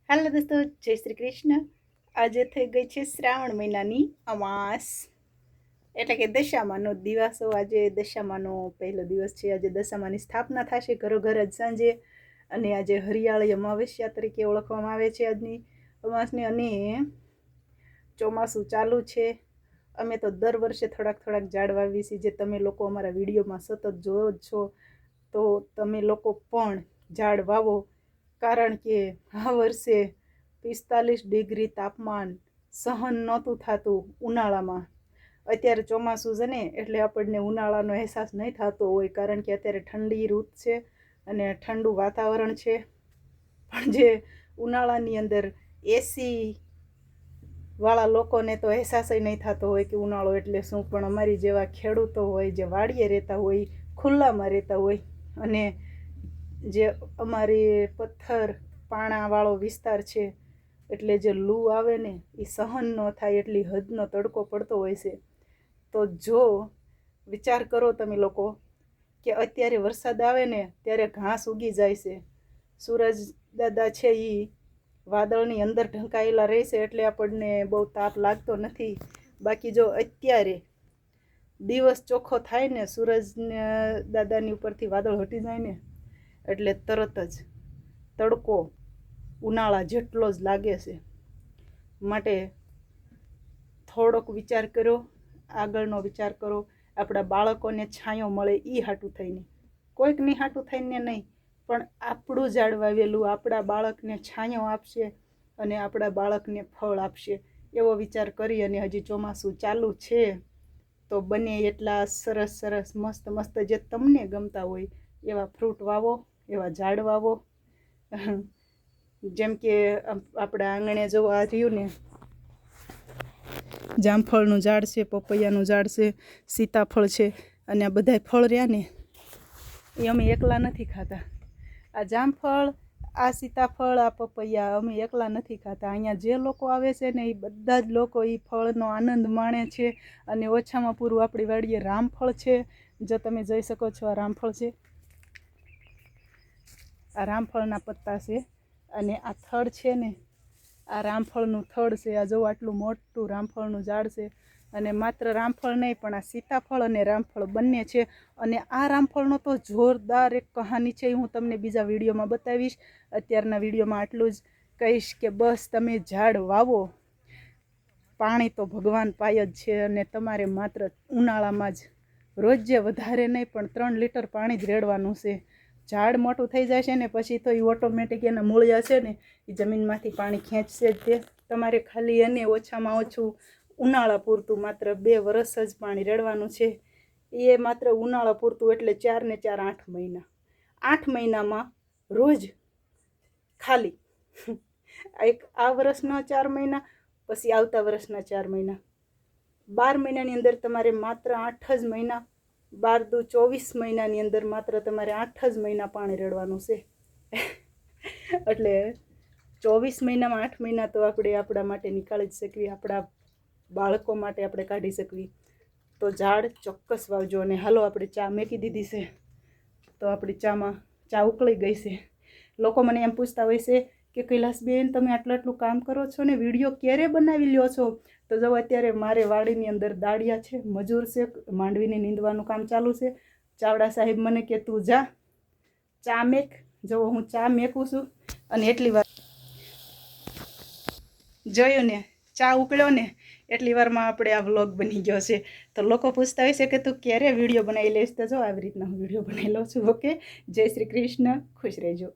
Hello દોસ્તો, જય શ્રી કૃષ્ણ. આજે થઈ ગઈ છે શ્રાવણ મહિનાની અમાસ, એટલે કે દશામાનો દિવસો. આજે દશામાનો પહેલો દિવસ છે. આજે દશામાની સ્થાપના થશે ઘરો ઘર જ સાંજે, અને આજે હરિયાળી અમાવસ્યા તરીકે ઓળખવામાં આવે છે આજની અમાસને. અને ચોમાસું ચાલુ છે. અમે તો દર વર્ષે થોડાક ઝાડ વાવીએ છીએ, જે તમે લોકો અમારા વિડીયોમાં સતત જોવો જ છો. તો તમે લોકો પણ ઝાડ વાવો, કારણ કે આ વર્ષે 45 ડિગ્રી તાપમાન સહન નહોતું થતું ઉનાળામાં. અત્યારે ચોમાસું છે ને, એટલે આપણને ઉનાળાનો અહેસાસ નહીં થતો હોય, કારણ કે અત્યારે ઠંડી ઋતુ છે અને ઠંડુ વાતાવરણ છે. પણ જે ઉનાળાની અંદર એસી વાળા લોકોને તો અહેસાસ નહીં થતો હોય કે ઉનાળો એટલે શું. પણ અમારી જેવા ખેડૂતો હોય, જે વાડીએ રહેતા હોય, ખુલ્લામાં રહેતા હોય, અને જે અમારી પથ્થર પાણાવાળો વિસ્તાર છે, એટલે જે લૂ આવે ને એ સહન ન થાય એટલી હદનો તડકો પડતો હોય છે. તો જો વિચાર કરો તમે લોકો કે અત્યારે વરસાદ આવે ને ત્યારે ઘાસ ઉગી જાય છે, સૂરજ દાદા છે એ વાદળની અંદર ઢંકાયેલા રહેશે, એટલે આપણને બહુ તાપ લાગતો નથી. બાકી જો અત્યારે દિવસ ચોખ્ખો થાય ને, સૂરજ દાદાની ઉપરથી વાદળ હટી જાય ને, એટલે તરત જ તડકો ઉનાળા જેટલો જ લાગે છે. માટે થોડોક વિચાર કરો, આગળનો વિચાર કરો. આપણા બાળકોને છાંયો મળે એ હાટું થઈને, કોઈકની હાટું થઈને નહીં, પણ આપણું ઝાડ વાવેલું આપણા બાળકને છાંયો આપશે અને આપણા બાળકને ફળ આપશે, એવો વિચાર કરી. અને હજી ચોમાસું ચાલુ છે, તો બને એટલા સરસ સરસ મસ્ત મસ્ત જે તમને ગમતા હોય એવા ફ્રૂટ વાવો, એવા ઝાડ વાવો. જેમ કે આપણા આંગણે જોવા રહ્યું ને, જામફળનું ઝાડ છે, પપૈયાનું ઝાડ છે, સીતાફળ છે, અને આ બધા ફળ રહ્યા ને એ અમે એકલા નથી ખાતા. આ જામફળ, આ સીતાફળ, આ પપૈયા અમે એકલા નથી ખાતા. અહીંયા જે લોકો આવે છે ને, એ બધા જ લોકો એ ફળનો આનંદ માણે છે. અને ઓછામાં પૂરું આપણી વાડીએ રામફળ છે, જો તમે જોઈ શકો છો. આ રામફળ છે, આ રામફળના પત્તા છે, અને આ થડ છે ને, આ રામફળનું થડ છે. આ જો આટલું મોટું રામફળનું ઝાડ છે. અને માત્ર રામફળ નહીં, પણ આ સીતાફળ અને રામફળ બંને છે. અને આ રામફળનો તો જોરદાર એક કહાની છે, હું તમને બીજા વિડીયોમાં બતાવીશ. અત્યારના વિડીયોમાં આટલું જ કહીશ કે બસ તમે ઝાડ વાવો. પાણી તો ભગવાન પાય જ છે, અને તમારે માત્ર ઉનાળામાં જ રોજે વધારે નહીં, પણ 3 લીટર પાણી જ રેડવાનું છે. ઝાડ મોટું થઈ જાય છે ને, પછી તો એ ઓટોમેટિક એના મૂળિયા છે ને, એ જમીનમાંથી પાણી ખેંચશે જ તે. તમારે ખાલી એને ઓછામાં ઓછું ઉનાળા પૂરતું માત્ર 2 વર્ષ જ પાણી રેડવાનું છે. એ માત્ર ઉનાળા પૂરતું, એટલે 4 ને 4 8 મહિના. 8 મહિનામાં રોજ ખાલી આ વર્ષના 4 મહિના, પછી આવતા વર્ષના 4 મહિના, 12 મહિનાની અંદર તમારે માત્ર 8 જ મહિના, 12 દુ 24 મહિનાની અંદર માત્ર તમારે 8 જ મહિના પાણી રેડવાનું છે. એટલે 24 મહિનામાં 8 મહિના તો આપણે આપણા માટે નીકાળી જ શકીએ, આપણા બાળકો માટે આપણે કાઢી શકીએ. તો ઝાડ ચોક્કસ વાવજો. અને હાલો, આપણે ચા મેકી દીધી છે, તો આપણી ચા ઉકળી ગઈ છે. લોકો મને એમ પૂછતા હોય છે કે કૈલાસબેન, તમે આટલું કામ કરો છો ને, વિડીયો ક્યારે બનાવી લ્યો છો? તો જો અત્યારે મારે વાડીની અંદર દાળિયા છે, મજૂર છે, માંડવીને નીંદવાનું કામ ચાલુ છે. ચાવડા સાહેબ મને કે તું જા ચા મેક. જો હું ચા મેકું છું, અને એટલી વાર જોયું ને, ચા ઉકળ્યો ને, એટલી વારમાં આપણે આ વ્લોગ બની ગયો છે. તો લોકો પૂછતા હોય છે કે તું ક્યારે વિડીયો બનાવી લઈશ? તો જો આવી રીતના હું વિડીયો બનાવી લઉં છું. ઓકે, જય શ્રી કૃષ્ણ, ખુશ રહેજો.